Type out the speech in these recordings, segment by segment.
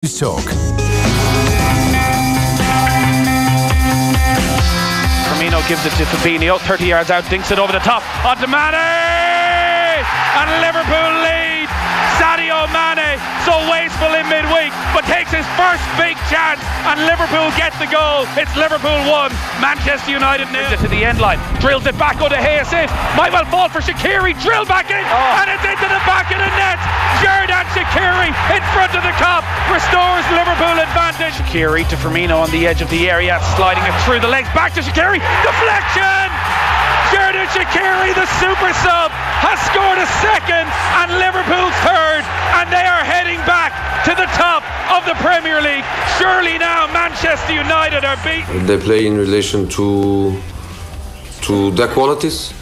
Talk. Firmino gives it to Fabinho, 30 yards out, dinks it over the top onto Mane, and Liverpool lead. Sadio Mane, so wasteful in midweek, but takes his first big chance, and Liverpool get the goal. It's Liverpool 1, Manchester United 0. To the end line, drills it back on the Hayes. Might well fall for Shaqiri, drill back in, and it's into the back of the net. Xherdan Shaqiri in front of the Kop restores Liverpool advantage. Shaqiri to Firmino on the edge of the area, sliding it through the legs, back to Shaqiri, deflection! Xherdan Shaqiri, the super sub, has scored a second and Liverpool third, and they are heading back to the top of the Premier League. Surely now Manchester United are beaten. They play in relation to their qualities,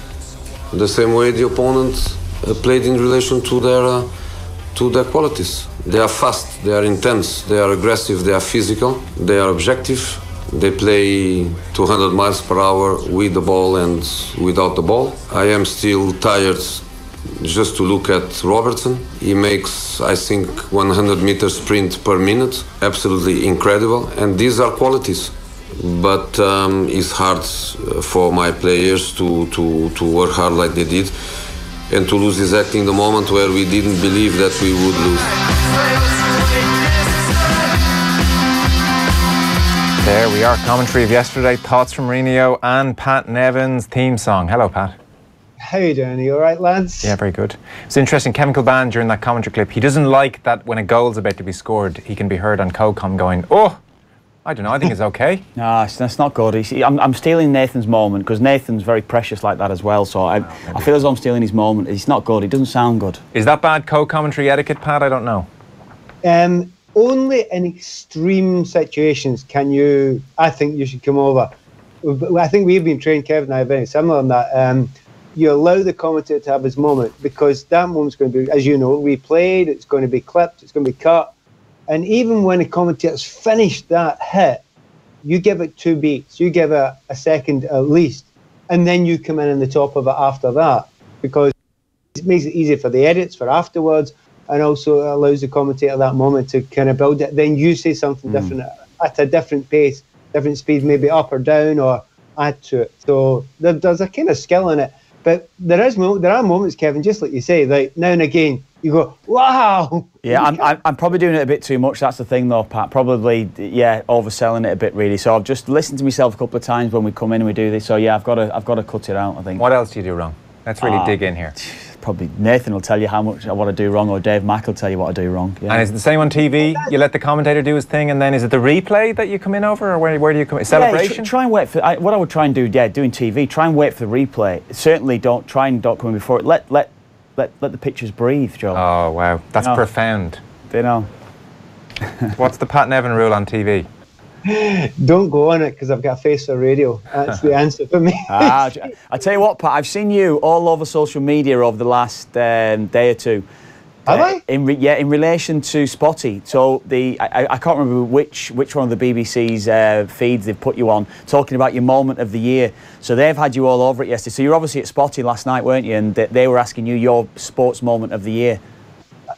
the same way the opponent played in relation to their qualities. They are fast, they are intense, they are aggressive, they are physical, they are objective. They play 200 miles per hour with the ball and without the ball. I am still tired just to look at Robertson. He makes, I think, 100 meter sprint per minute. Absolutely incredible. And these are qualities. But it's hard for my players to work hard like they did and to lose exactly in the moment where we didn't believe that we would lose. There we are, commentary of yesterday, thoughts from Mourinho and Pat Nevin's theme song. Hello, Pat. How you doing? Are you all right, lads? Yeah, very good. It's interesting, Chemical Band during that commentary clip, he doesn't like that when a goal's about to be scored, he can be heard on CoCom going, oh, I don't know, I think it's okay. No, that's not good. I'm stealing Nathan's moment, because Nathan's very precious like that as well, so I feel as though I'm stealing his moment. It's not good, it doesn't sound good. Is that bad co-commentary etiquette, Pat? I don't know. Only in extreme situations can you, I think you should come over. I think we've been trained, Kevin and I, very similar on that. You allow the commentator to have his moment, because that moment's going to be, as you know, replayed, it's going to be clipped, it's going to be cut. And even when the commentator's finished that hit, you give it 2 beats, you give it a second at least, and then you come in on the top of it after that, because it makes it easy for the edits, for afterwards, and also allows the commentator that moment to kind of build it. Then you say something different at a different pace, different speed, maybe up or down, or add to it. So there's a kind of skill in it. But there are moments, Kevin, just like you say, like now and again, you go, wow. Yeah, I'm probably doing it a bit too much. That's the thing, though, Pat. Probably, yeah, overselling it a bit, really. So I've just listened to myself a couple of times when we come in and we do this. So yeah, I've got to cut it out, I think. What else do you do wrong? Let's really dig in here. Probably Nathan will tell you how much what I do wrong, or Dave Mack will tell you what I do wrong. Yeah. And is it the same on TV? You let the commentator do his thing, and then is it the replay that you come in over, or where do you come in? Celebration? Yeah, try and wait for what I would try and do. Yeah, doing TV, try and wait for the replay. Certainly don't come in before it. Let the pictures breathe, Joe. Oh wow, that's profound. You know. What's the Pat Nevin rule on TV? Don't go on it, because I've got a face for radio. That's the answer for me. I tell you what, Pat, I've seen you all over social media over the last day or two. Have I? In relation to Spotty. So I can't remember which one of the BBC's feeds they've put you on, talking about your moment of the year. So they've had you all over it yesterday. So you're obviously at Spotty last night, weren't you? And they were asking you your sports moment of the year.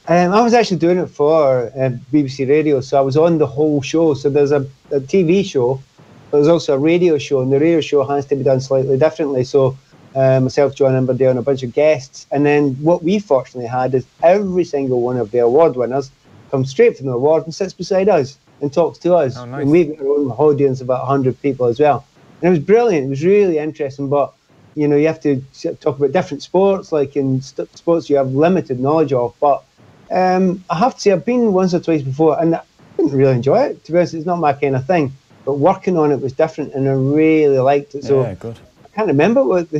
I was actually doing it for BBC Radio, so I was on the whole show. So there's a TV show, but there's also a radio show, and the radio show has to be done slightly differently. So myself, John Imberdale, and a bunch of guests. And then what we fortunately had is every single one of the award winners comes straight from the award and sits beside us and talks to us. Oh, nice. And we've got our own audience of about 100 people as well. And it was brilliant. It was really interesting, but you know, you have to talk about different sports, like in sports you have limited knowledge of, but I have to say, I've been once or twice before, and I didn't really enjoy it. To be honest, it's not my kind of thing. But working on it was different, and I really liked it. So yeah, good. I can't remember what I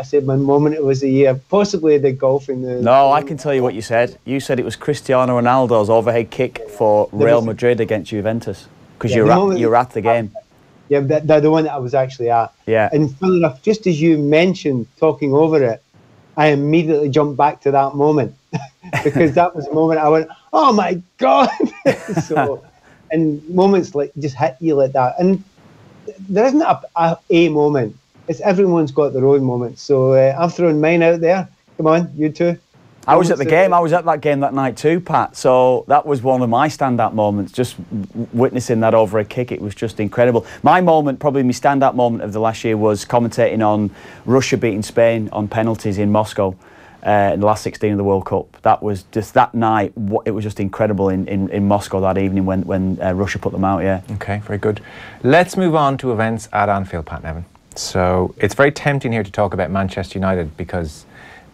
said my moment it was the year. Possibly the golfing. No, I can tell you what you said. You said it was Cristiano Ronaldo's overhead kick for Real Madrid against Juventus, because you're at the game. Yeah, the one that I was actually at. Yeah. And funny enough, just as you mentioned talking over it, I immediately jumped back to that moment. Because that was the moment I went, oh my God. So, and moments like just hit you like that. And there isn't a moment. It's everyone's got their own moments. So I've thrown mine out there. Come on, you two. I was at the game. I was at that game that night too, Pat. So that was one of my standout moments, just witnessing that overhead kick. It was just incredible. My moment, probably my standout moment of the last year, was commentating on Russia beating Spain on penalties in Moscow in the last 16 of the World Cup. That was just that night. It was just incredible in Moscow that evening when Russia put them out. Yeah. Okay, very good. Let's move on to events at Anfield, Pat Nevin. So it's very tempting here to talk about Manchester United because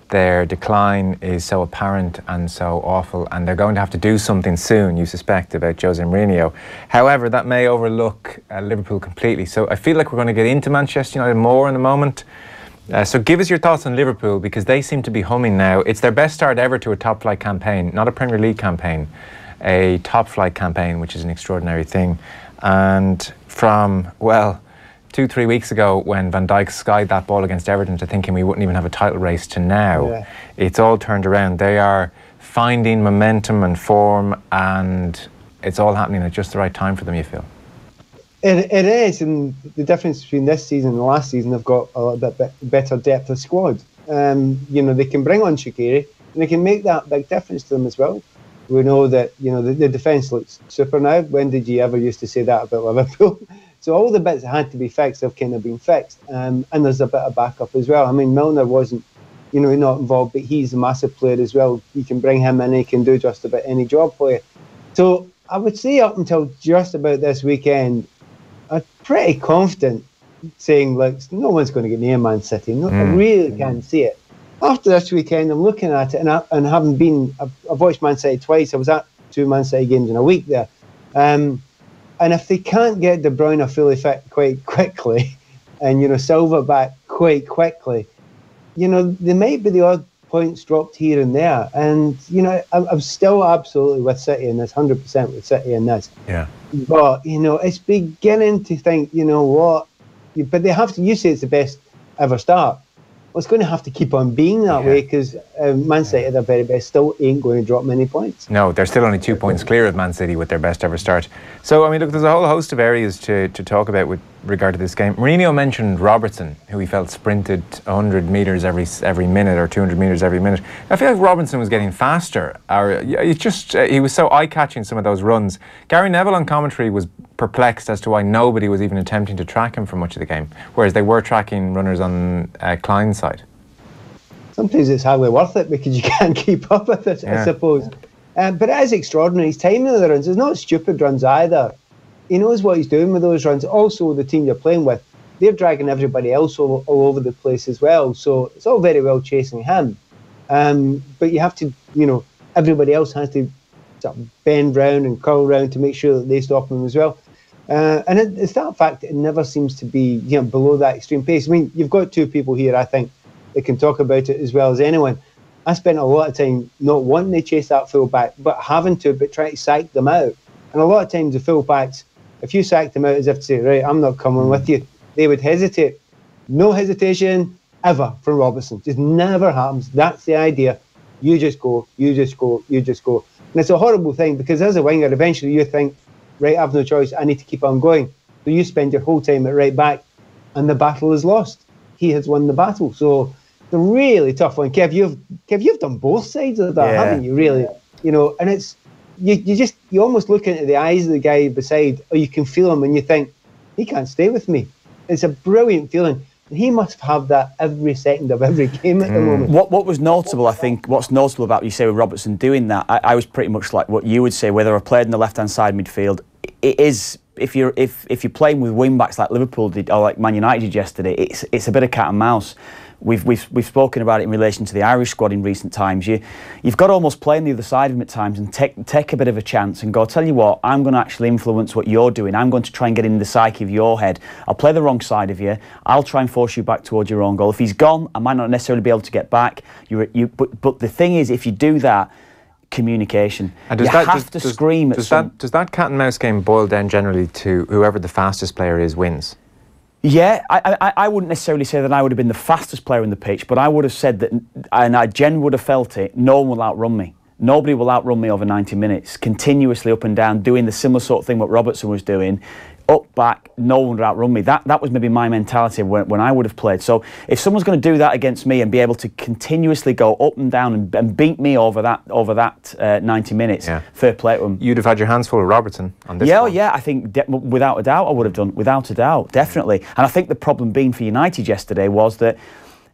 their decline is so apparent and so awful, and they're going to have to do something soon, you suspect, about Jose Mourinho. However, that may overlook Liverpool completely. So I feel like we're going to get into Manchester United more in a moment. So give us your thoughts on Liverpool, because they seem to be humming now. It's their best start ever to a top-flight campaign, not a Premier League campaign, a top-flight campaign, which is an extraordinary thing. And from, well, 2-3 weeks ago when Van Dijk skied that ball against Everton to thinking we wouldn't even have a title race to now, it's all turned around. They are finding momentum and form, and it's all happening at just the right time for them, you feel? It is, and the difference between this season and the last season, they've got a little bit better depth of squad. They can bring on Shaqiri, and they can make that big difference to them as well. We know that the defence looks super now. When did you ever used to say that about Liverpool? So all the bits that had to be fixed have kind of been fixed, and there's a bit of backup as well. I mean, Milner wasn't, not involved, but he's a massive player as well. You can bring him in, he can do just about any job for you. So I would say up until just about this weekend, I'm pretty confident saying, like, no one's going to get near Man City. No, I really can't see it. After this weekend, I'm looking at it, and having been, I've watched Man City twice. I was at 2 Man City games in a week there. And if they can't get De Bruyne fully fit quite quickly, and Silva back quite quickly, there might be the odd points dropped here and there. And I'm still absolutely with City in this, 100% with City in this. Yeah. But it's beginning to think, what? But they have to. You say it's the best ever start. Well, it's going to have to keep on being that way, because Man City at their very best still ain't going to drop many points. No, they're still only 2 points clear of Man City with their best ever start. So, I mean, look, there's a whole host of areas to talk about with regard to this game. Mourinho mentioned Robertson, who he felt sprinted 100 metres every minute or 200 metres every minute. I feel like Robertson was getting faster. He was so eye-catching, some of those runs. Gary Neville on commentary was perplexed as to why nobody was even attempting to track him for much of the game, whereas they were tracking runners on Klein's side. Sometimes it's hardly worth it because you can't keep up with it, I suppose. But it is extraordinary. His timing of the runs is not stupid runs either. He knows what he's doing with those runs. Also, the team you're playing with, they're dragging everybody else all over the place as well. So it's all very well chasing him. But you have to, everybody else has to sort of bend round and curl round to make sure that they stop him as well. And it's that fact that it never seems to be below that extreme pace. I mean, you've got two people here, I think, that can talk about it as well as anyone. I spent a lot of time not wanting to chase that full-back, but having to, but trying to sack them out. And a lot of times the full-backs, if you sacked them out as if to say, right, I'm not coming with you, they would hesitate. No hesitation ever from Robertson. Just never happens. That's the idea. You just go, you just go, you just go. And it's a horrible thing, because as a winger, eventually you think, right, I've no choice, I need to keep on going. So you spend your whole time at right back, and the battle is lost. He has won the battle. So it's a really tough one. Kev, you've done both sides of that, haven't you, really? And it's, you almost look into the eyes of the guy beside, or you can feel him and you think, he can't stay with me. It's a brilliant feeling. And he must have that every second of every game at the moment. What was notable, I think, what's notable about, you say, with Robertson doing that, I was pretty much like what you would say, whether I played in the left-hand side midfield, it is, if you're playing with wing-backs like Liverpool did, or like Man United did yesterday, it's a bit of cat and mouse. We've spoken about it in relation to the Irish squad in recent times. You've got to almost play on the other side of him at times and take a bit of a chance and go, tell you what, I'm going to actually influence what you're doing. I'm going to try and get in the psyche of your head. I'll play the wrong side of you. I'll try and force you back towards your own goal. If he's gone, I might not necessarily be able to get back. But the thing is, if you do that, communication. And you have to scream at some... Does that cat and mouse game boil down generally to whoever the fastest player is wins? Yeah, I wouldn't necessarily say that I would have been the fastest player in the pitch, but I would have said that, and I genuinely would have felt it, no one will outrun me. nobody will outrun me over 90 minutes, continuously up and down, doing the similar sort of thing what Robertson was doing. Up, back, no one would outrun me. That was maybe my mentality when I would have played. So if someone's going to do that against me and be able to continuously go up and down and beat me over that 90 minutes, fair play to them. You'd have had your hands full with Robertson on this one. Yeah, I think without a doubt I would have done, without a doubt, definitely. And I think the problem being for United yesterday was that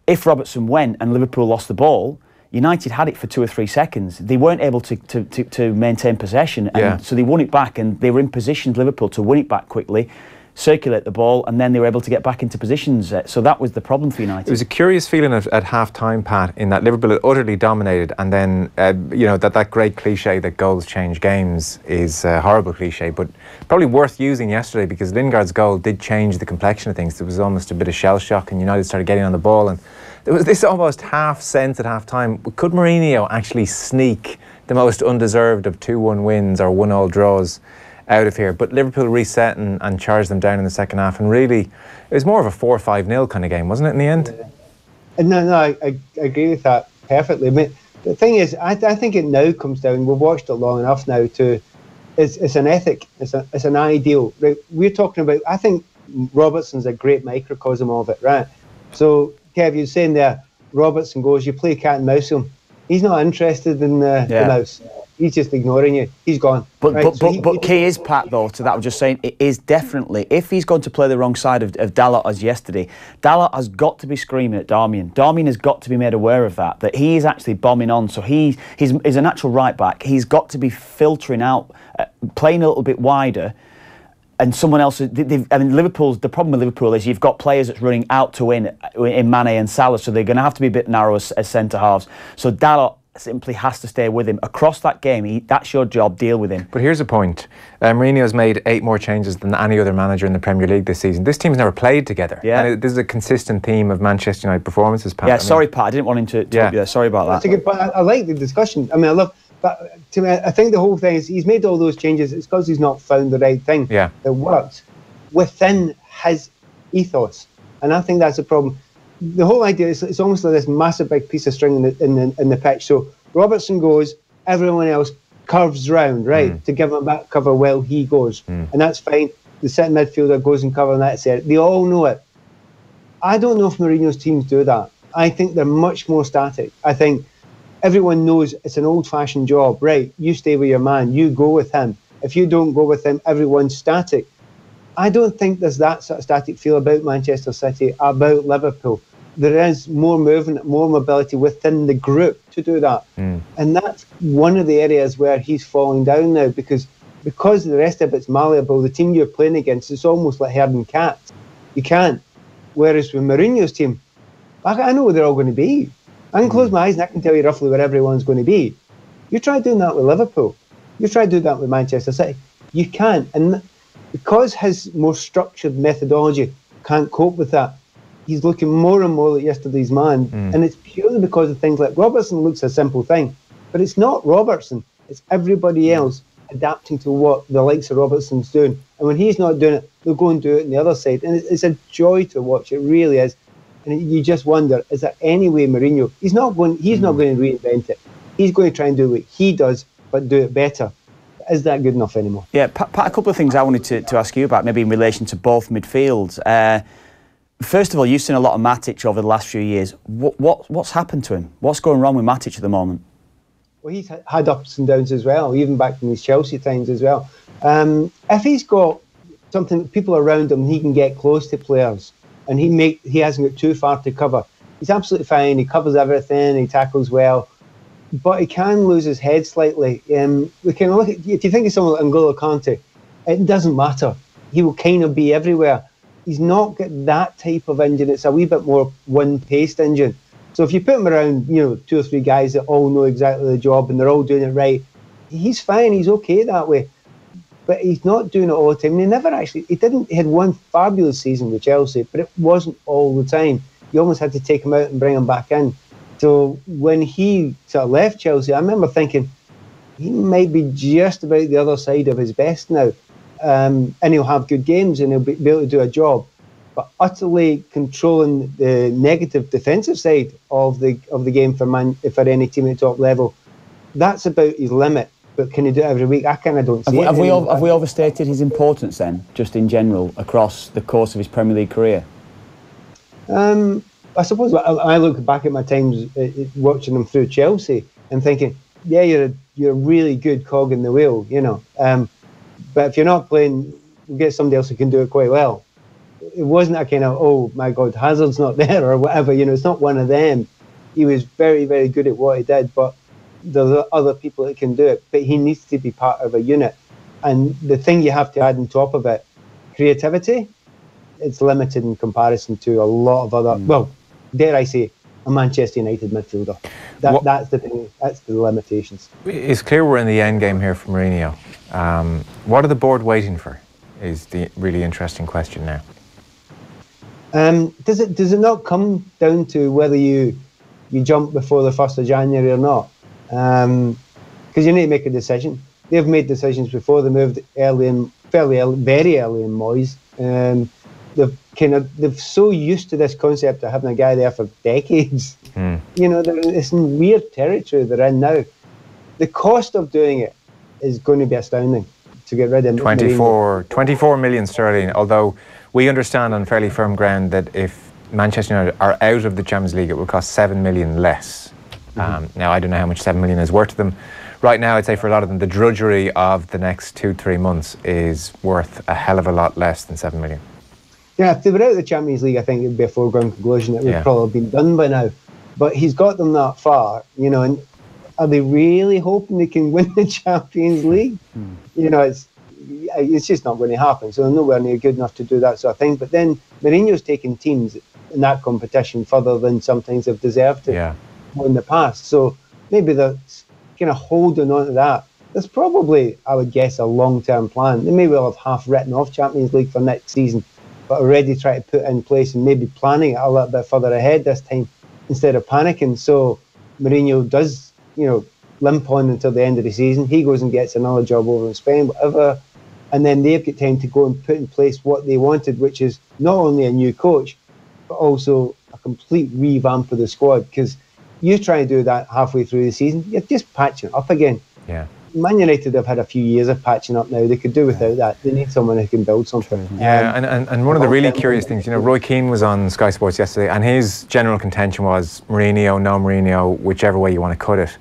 if Robertson went and Liverpool lost the ball, United had it for 2 or 3 seconds. They weren't able to maintain possession, and so they won it back, and they were in positions, Liverpool, to win it back quickly, circulate the ball, and then they were able to get back into positions. So that was the problem for United. It was a curious feeling at half-time, Pat, in that Liverpool had utterly dominated, and then, that great cliche that goals change games is a horrible cliche, but probably worth using yesterday, because Lingard's goal did change the complexion of things. There was almost a bit of shell shock, and United started getting on the ball, and there was this almost half sense at half-time, could Mourinho actually sneak the most undeserved of 2-1 wins or 1-1 draws out of here? But Liverpool reset and charged them down in the second half, and really it was more of a 4-5-0 kind of game, wasn't it, in the end? No, I agree with that perfectly. I mean, the thing is, I think it now comes down, we've watched it long enough now, to it's an ethic, it's an ideal. Right? We're talking about, I think Robertson's a great microcosm of it, right? So Kev, you're saying there, Robertson goes, you play cat and mouse him. He's not interested in the mouse. He's just ignoring you. He's gone. But key is, Pat, though, to that, I'm just saying, it is definitely, if he's going to play the wrong side of Dalot as yesterday, Dalot has got to be screaming at Darmian. Darmian has got to be made aware of that he is actually bombing on. So he's a natural right back. He's got to be filtering out, playing a little bit wider. And someone else, the problem with Liverpool is you've got players that's running out to win in Mane and Salah, so they're going to have to be a bit narrow as centre halves. So Dalot simply has to stay with him across that game. That's your job. Deal with him. But here's a point: Mourinho's made 8 more changes than any other manager in the Premier League this season. This team's never played together. Yeah, and this is a consistent theme of Manchester United performances. Pat. Sorry, Pat. I didn't want him to. Yeah, sorry about that. That's a good point. I like the discussion. I mean, I love. But to me, I think the whole thing is he's made all those changes. It's because he's not found the right thing that works within his ethos, and I think that's the problem. The whole idea is it's almost like this massive big piece of string in the pitch. So Robertson goes, everyone else curves round, right, to give him back cover while he goes, and that's fine. The second midfielder goes and covers, and that's it. They all know it. I don't know if Mourinho's teams do that. I think they're much more static. I think everyone knows it's an old-fashioned job, right? You stay with your man, you go with him. If you don't go with him, everyone's static. I don't think there's that sort of static feel about Manchester City, about Liverpool. There is more movement, more mobility within the group to do that. And that's one of the areas where he's falling down now, because the rest of it's malleable. The team you're playing against, it's almost like herding cats. You can't. Whereas with Mourinho's team, I know where they're all going to be. I can close my eyes and I can tell you roughly where everyone's going to be. You try doing that with Liverpool. You try doing that with Manchester City. You can't. And because his more structured methodology can't cope with that, he's looking more and more like yesterday's man. And it's purely because of things like Robertson looks a simple thing. But it's not Robertson. It's everybody else adapting to what the likes of Robertson's doing. And when he's not doing it, they'll go and do it on the other side. And it's a joy to watch. It really is. And you just wonder, is there any way Mourinho, he's not going to reinvent it. He's going to try and do what he does, but do it better. Is that good enough anymore? Yeah, Pat, a couple of things I wanted to ask you about, maybe in relation to both midfields. First of all, you've seen a lot of Matich over the last few years. What's happened to him? What's going wrong with Matich at the moment? Well, he's had ups and downs as well, even back from his Chelsea times as well. If he's got something, people around him, he can get close to players, and he hasn't got too far to cover. He's absolutely fine. He covers everything. He tackles well, but he can lose his head slightly. We can look at, if you think of someone like N'Golo Kante, it doesn't matter. He will kind of be everywhere. He's not got that type of engine. It's a wee bit more one-paced engine. So if you put him around, 2 or 3 guys that all know exactly the job and they're all doing it right, he's fine. He's okay that way. But he's not doing it all the time. He had one fabulous season with Chelsea, but it wasn't all the time. You almost had to take him out and bring him back in. So when he sort of left Chelsea, I remember thinking he might be just about the other side of his best now. And he'll have good games and he'll be able to do a job. But utterly controlling the negative defensive side of the game for any team at the top level, that's about his limit. But can he do it every week? I kind of don't see it. Have we overstated his importance then, just in general, across the course of his Premier League career? I suppose I look back at my times watching him through Chelsea and thinking, yeah, you're a really good cog in the wheel, you know. But if you're not playing, you get somebody else who can do it quite well. It wasn't a kind of, oh my God, Hazard's not there or whatever, you know. It's not one of them. He was very, very good at what he did, but there's other people that can do it. But he needs to be part of a unit. And the thing you have to add on top of it, creativity, it's limited in comparison to a lot of other, well, dare I say, a Manchester United midfielder. That's the thing. That's the limitations. It's clear we're in the end game here for Mourinho. What are the board waiting for? Is the really interesting question now. Does it not come down to whether you jump before the 1st of January or not? Because you need to make a decision. They've made decisions before. They moved very early in Moyes. They're so used to this concept of having a guy there for decades. You know, it's in weird territory they're in now. The cost of doing it is going to be astounding to get rid of 24 million sterling, although we understand on fairly firm ground that if Manchester United are out of the Champions League, it will cost 7 million less. Now, I don't know how much 7 million is worth to them. Right now, I'd say for a lot of them, the drudgery of the next 2-3 months is worth a hell of a lot less than 7 million. Yeah, if they were out of the Champions League, I think it would be a foregone conclusion. It would probably have been done by now. But he's got them that far, you know, and are they really hoping they can win the Champions League? You know, it's just not going to happen. So they're nowhere near good enough to do that sort of thing. But then Mourinho's taken teams in that competition further than sometimes have deserved to in the past. So maybe they're kind of holding on to that. There's probably, I would guess, a long-term plan. They may well have half written off Champions League for next season, but already try to put in place and maybe planning it a little bit further ahead this time instead of panicking. So Mourinho does, you know, limp on until the end of the season. He goes and gets another job over in Spain, whatever. And then they've got time to go and put in place what they wanted, which is not only a new coach, but also a complete revamp of the squad. Because you try to do that halfway through the season, you're just patching it up again. Yeah. Man United have had a few years of patching up now. They could do without that. They need someone who can build something. Yeah, and one of the really curious things, you know, Roy Keane was on Sky Sports yesterday, and his general contention was Mourinho, no Mourinho, whichever way you want to cut it.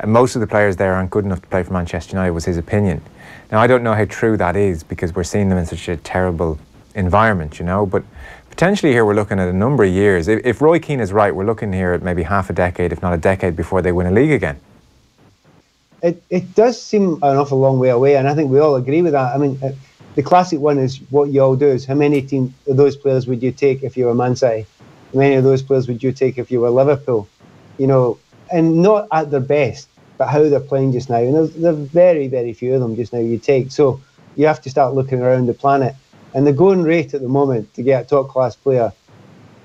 Most of the players there aren't good enough to play for Manchester United, was his opinion. Now, I don't know how true that is, because we're seeing them in such a terrible environment, you know, but potentially here we're looking at a number of years. If Roy Keane is right, we're looking here at maybe half a decade, if not a decade, before they win a league again. It does seem an awful long way away, and I think we all agree with that. I mean, the classic one is what you all do is how many of those players would you take if you were Man City? How many of those players would you take if you were Liverpool? You know, and not at their best, but how they're playing just now. And there's very, very few of them just now you take. So you have to start looking around the planet. And the going rate at the moment to get a top-class player,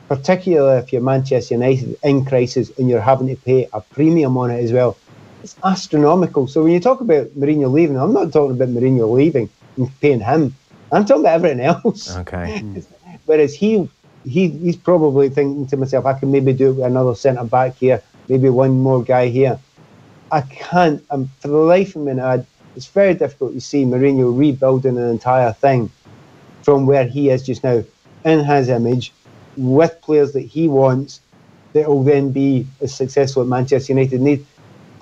particularly if you're Manchester United in crisis and you're having to pay a premium on it as well, it's astronomical. So when you talk about Mourinho leaving, I'm not talking about Mourinho leaving and paying him. I'm talking about everything else. Okay. Whereas he's probably thinking to himself, I can maybe do it with another centre-back here, maybe one more guy here. I can't, for the life of me now, it's very difficult to see Mourinho rebuilding an entire thing from where he is just now, in his image, with players that he wants, that will then be as successful as Manchester United need.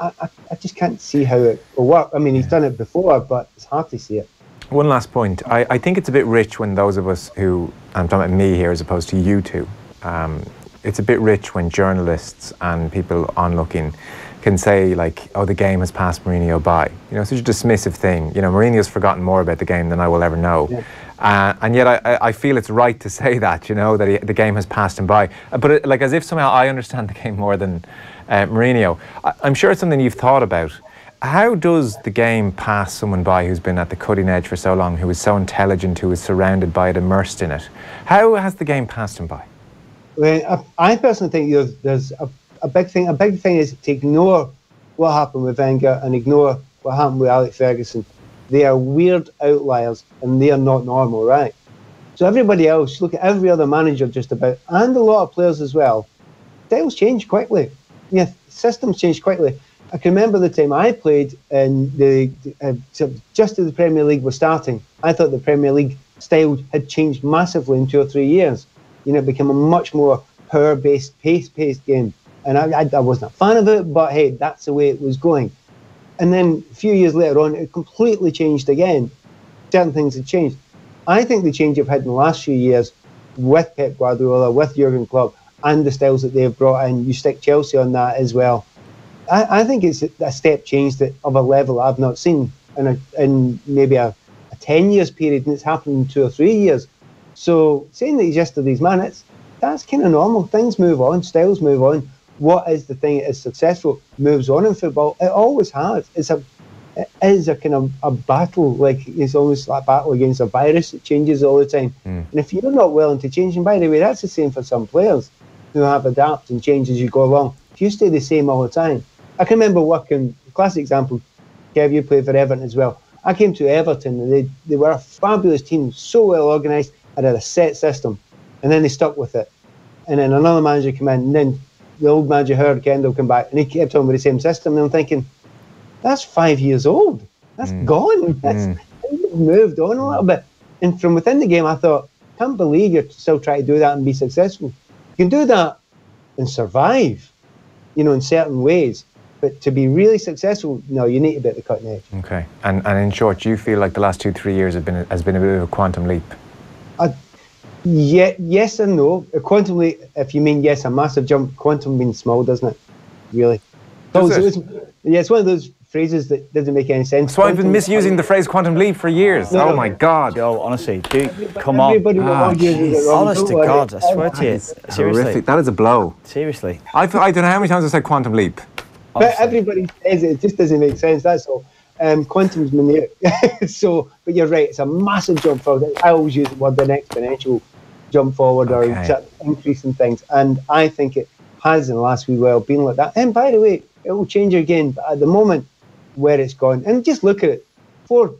I just can't see how it will work. I mean, he's done it before, but it's hard to see it. One last point. I think it's a bit rich when those of us who, I'm talking about me here as opposed to you two, it's a bit rich when journalists and people onlooking can say, like, oh, the game has passed Mourinho by. You know, such a dismissive thing. You know, Mourinho's forgotten more about the game than I will ever know. Yeah. And yet I feel it's right to say that, you know, that the game has passed him by. But like as if somehow I understand the game more than Mourinho. I'm sure it's something you've thought about. How does the game pass someone by who's been at the cutting edge for so long, who is so intelligent, who is surrounded by it, immersed in it? How has the game passed him by? Well, I personally think there's a big thing. A big thing is to ignore what happened with Wenger and ignore what happened with Alex Ferguson. They are weird outliers and they are not normal, right? So everybody else, look at every other manager just about, and a lot of players as well, styles change quickly. Yeah, systems change quickly. I can remember the time I played in just as the Premier League was starting. I thought the Premier League style had changed massively in 2 or 3 years. It became a much more power-based, pace-based game. And I wasn't a fan of it, but hey, that's the way it was going. And then a few years later on, it completely changed again. Certain things had changed. I think the change I've had in the last few years with Pep Guardiola, with Jurgen Klopp, and the styles that they've brought in, you stick Chelsea on that as well. I think it's a step change of a level I've not seen in maybe a 10 years period, and it's happened in 2 or 3 years. So saying that he's yesterday's man, that's kind of normal. Things move on, styles move on. What is the thing that is successful moves on in football. It always has. It is a kind of a battle, like it's almost like a battle against a virus. It changes all the time. And if you're not willing to change, and by the way, that's the same for some players who have adapt and change as you go along. If you stay the same all the time, I can remember working, classic example, Kev, you played for Everton as well. I came to Everton and they were a fabulous team, so well organised, and had a set system. And then they stuck with it. And then another manager came in, and then the old manager, Howard Kendall, came back, and he kept on with the same system. And I'm thinking, that's 5 years old. That's gone. That's moved on a little bit. And from within the game, I thought, can't believe you're still trying to do that and be successful. You can do that and survive, in certain ways. But to be really successful, no, you need to be at the cutting edge. Okay. And in short, do you feel like the last 2-3 years has been a bit of a quantum leap? Yes and no. A quantum leap, if you mean yes, a massive jump. Quantum means small, doesn't it? Really? It's one of those phrases that doesn't make any sense. So I've been misusing the phrase quantum leap for years. No. Oh my God. Joe, honestly, come on. Everybody Honest to God, I swear to you. Seriously. Horrific. That is a blow. Seriously. I don't know how many times I said quantum leap. But everybody says it just doesn't make sense, that's all. Quantum's minute. But you're right, it's a massive jump forward. I always use the word an exponential jump forward or increase in things. And I think it has in the last wee while been like that. And by the way, it will change again. But at the moment, where it's gone, and just look at it, four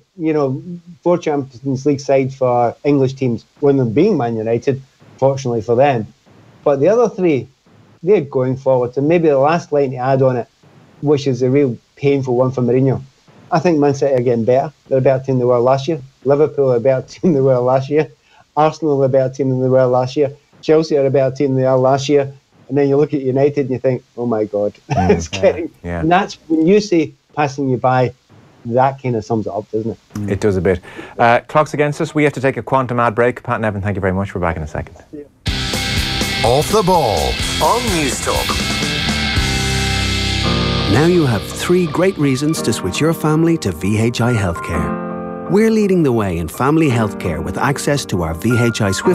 Champions League sides for English teams, one of them being Man United, fortunately for them. But the other three, they're going forward. And maybe the last line to add on it, which is a real painful one for Mourinho. I think Man City are getting better. They're a better team than they were last year. Liverpool are a better team than they were last year. Arsenal are a better team than they were last year. Chelsea are a better team than they are last year. And then you look at United and you think, oh my God, it's getting... Yeah. And that's when you say passing you by, that kind of sums it up, doesn't it? It does a bit. Clock's against us. We have to take a quantum ad break. Pat and Nevin, thank you very much. We're back in a second. Yeah. Off the Ball on News Talk. Now you have 3 great reasons to switch your family to VHI Healthcare. We're leading the way in family healthcare with access to our VHI Swift